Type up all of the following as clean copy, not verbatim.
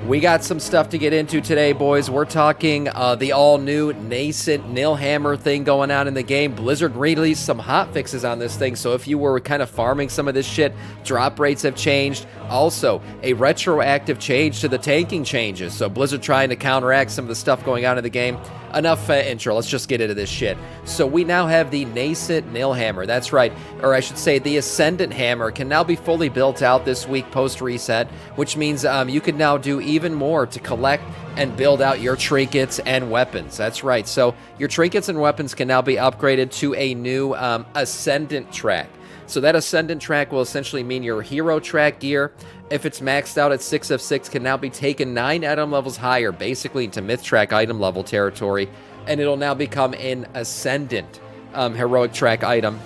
We got some stuff to get into today, boys. We're talking the all-new nascent Nilhammer thing going on in the game. Blizzard released some hotfixes on this thing, so if you were kind of farming some of this shit, drop rates have changed. Also, a retroactive change to the tanking changes, so Blizzard trying to counteract some of the stuff going on in the game. Enough intro, let's just get into this shit. So we now have the nascent Nilhammer, that's right, or I should say the Ascendant Hammer can now be fully built out this week post-reset, which means you can now do even more to collect and build out your trinkets and weapons. That's right, so your trinkets and weapons can now be upgraded to a new Ascendant track. So that Ascendant track will essentially mean your hero track gear, if it's maxed out at 6 of 6, can now be taken 9 item levels higher, basically into myth track item level territory, and it'll now become an Ascendant heroic track item.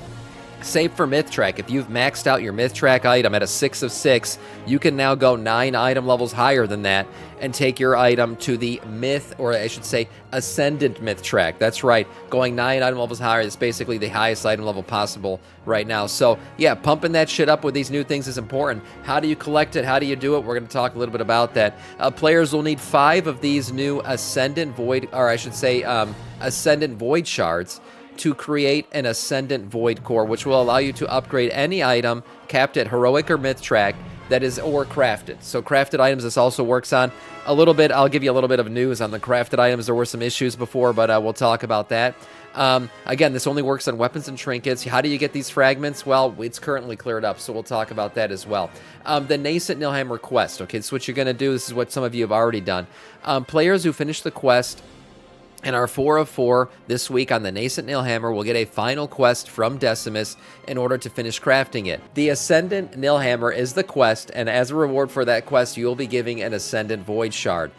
Save for myth track, if you've maxed out your myth track item at a 6 of 6, you can now go 9 item levels higher than that and take your item to the myth, or I should say Ascendant myth track. That's right, going 9 item levels higher is basically the highest item level possible right now. So yeah, pumping that shit up with these new things is important. How do you collect it? How do you do it? We're going to talk a little bit about that. Players will need 5 of these new Ascendant Void, or I should say Ascendant Void shards to create an Ascendant Void Core, which will allow you to upgrade any item capped at Heroic or Myth track that is, or crafted. So crafted items this also works on. A little bit, I'll give you a little bit of news on the crafted items. There were some issues before, but we'll talk about that. Again, this only works on weapons and trinkets. How do you get these fragments? Well, it's currently cleared up, so we'll talk about that as well. The Nascent Nilhammer quest. Okay, so what you're going to do, this is what some of you have already done. Players who finish the quest and our 4 of 4 this week on the Nascent Nilhammer will get a final quest from Decimus in order to finish crafting it. The Ascendant Nilhammer is the quest, and as a reward for that quest, you will be giving an Ascendant Void Shard,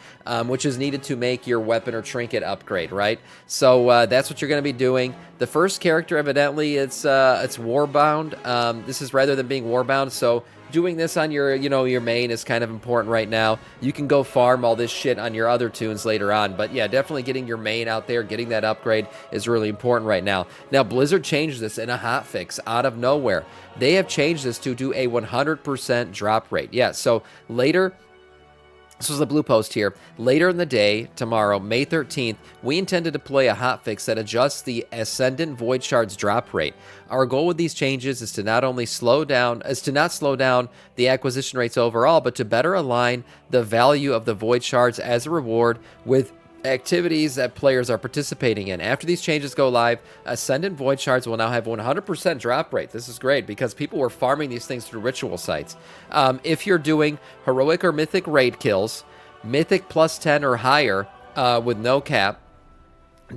which is needed to make your weapon or trinket upgrade, right? So that's what you're going to be doing. The first character, evidently, it's Warbound. This is rather than being Warbound, so doing this on your, your main is kind of important right now. You can go farm all this shit on your other tunes later on, but yeah, definitely getting your main out there, getting that upgrade is really important right now. Now, Blizzard changed this in a hotfix out of nowhere. They have changed this to do a 100% drop rate. Yeah, so later, this was the blue post here. Later in the day, tomorrow, May 13th, we intend to deploy a hotfix that adjusts the Ascendant Void Shards drop rate. Our goal with these changes is to not slow down the acquisition rates overall, but to better align the value of the Void Shards as a reward with activities that players are participating in. After these changes go live, Ascendant Void Shards will now have 100% drop rate. This is great because people were farming these things through ritual sites. If you're doing heroic or mythic raid kills, mythic plus 10 or higher with no cap,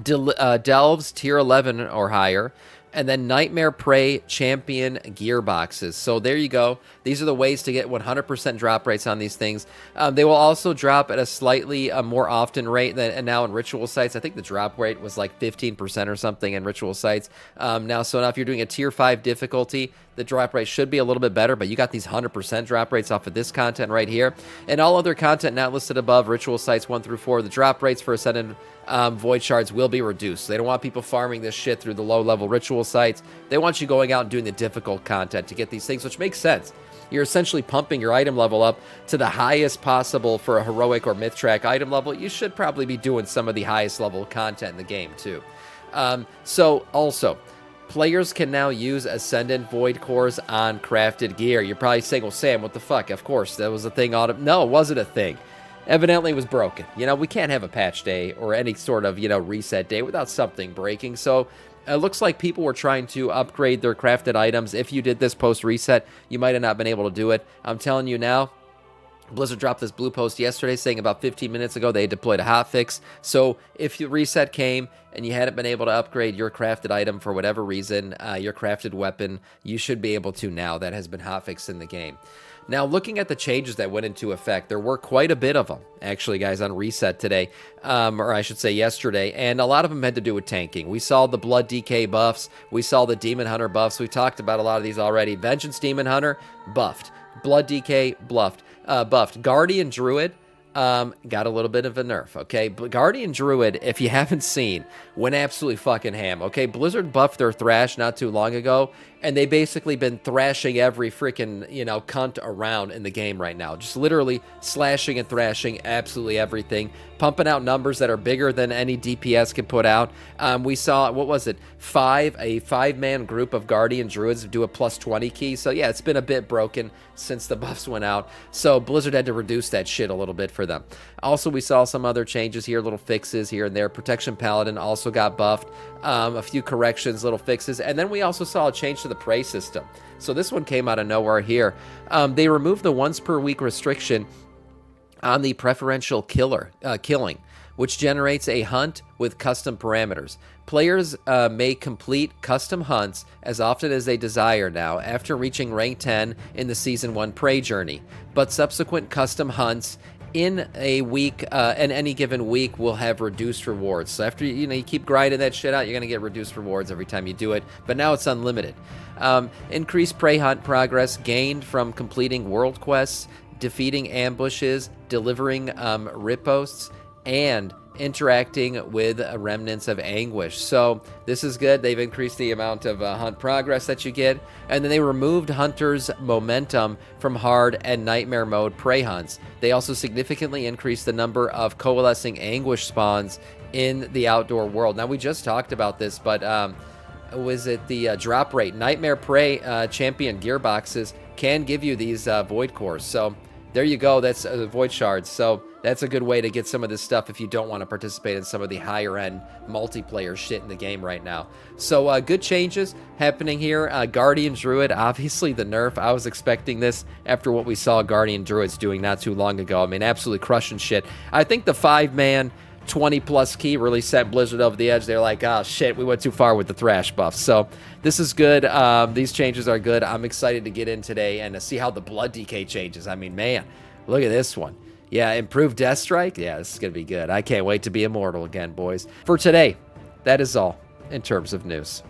delves tier 11 or higher, and then Nightmare Prey Champion gearboxes. So there you go. These are the ways to get 100% drop rates on these things. They will also drop at a slightly more often rate than now in ritual sites. I think the drop rate was like 15% or something in ritual sites. Now if you're doing a tier 5 difficulty, the drop rate should be a little bit better, but you got these 100% drop rates off of this content right here. And all other content not listed above, ritual sites 1 through 4, the drop rates for Ascendant Void Shards will be reduced. They don't want people farming this shit through the low-level ritual sites. They want you going out and doing the difficult content to get these things, which makes sense. You're essentially pumping your item level up to the highest possible for a heroic or myth track item level. You should probably be doing some of the highest level content in the game, too. So, also, players can now use Ascendant Void Cores on crafted gear. You're probably saying, well, Sam, what the fuck? Of course, that was a thing. No, it wasn't a thing. Evidently, it was broken. We can't have a patch day or any sort of, reset day without something breaking. So it looks like people were trying to upgrade their crafted items. If you did this post-reset, you might have not been able to do it. I'm telling you now, Blizzard dropped this blue post yesterday saying about 15 minutes ago they deployed a hotfix. So if your reset came and you hadn't been able to upgrade your crafted item for whatever reason, your crafted weapon, you should be able to now. That has been hotfixed in the game. Now, looking at the changes that went into effect, there were quite a bit of them, actually, guys, on reset today, or I should say yesterday, and a lot of them had to do with tanking. We saw the Blood DK buffs. We saw the Demon Hunter buffs. We talked about a lot of these already. Vengeance Demon Hunter, buffed. Blood DK, buffed. Guardian Druid, got a little bit of a nerf, okay? But Guardian Druid, if you haven't seen, went absolutely fucking ham, okay? Blizzard buffed their Thrash not too long ago, and they basically been thrashing every freaking, you know, cunt around in the game right now. Just literally slashing and thrashing absolutely everything, pumping out numbers that are bigger than any DPS can put out. We saw, what was it, a five-man group of Guardian Druids do a +20 key, so yeah, it's been a bit broken since the buffs went out, so Blizzard had to reduce that shit a little bit for them. Also, we saw some other changes here, little fixes here and there. Protection Paladin also got buffed, a few corrections, little fixes, and then we also saw a change to the prey system. So this one came out of nowhere here. They removed the once per week restriction on the preferential killing, which generates a hunt with custom parameters. Players may complete custom hunts as often as they desire now after reaching rank 10 in the Season 1 Prey journey, but subsequent custom hunts in a week, in any given week, will have reduced rewards. So after you keep grinding that shit out, you're gonna get reduced rewards every time you do it, but now it's unlimited. Increased prey hunt progress gained from completing world quests, defeating ambushes, delivering riposts, and interacting with remnants of anguish. So this is good. They've increased the amount of hunt progress that you get, and then they removed hunters momentum from hard and nightmare mode prey hunts. They also significantly increased the number of coalescing anguish spawns in the outdoor world. Now we just talked about this, but was it the drop rate? Nightmare prey champion gearboxes can give you these void cores. So there you go. That's void shards. So that's a good way to get some of this stuff if you don't want to participate in some of the higher end multiplayer shit in the game right now. So good changes happening here. Guardian Druid, obviously the nerf. I was expecting this after what we saw Guardian Druids doing not too long ago. I mean, absolutely crushing shit. I think the 5-man 20+ key really sent Blizzard over the edge. They're like, oh shit, we went too far with the Thrash buff. So this is good. These changes are good. I'm excited to get in today and to see how the blood decay changes. I mean, man, look at this one. Yeah, improved Death Strike. Yeah, this is going to be good. I can't wait to be immortal again, boys. For today, that is all in terms of news.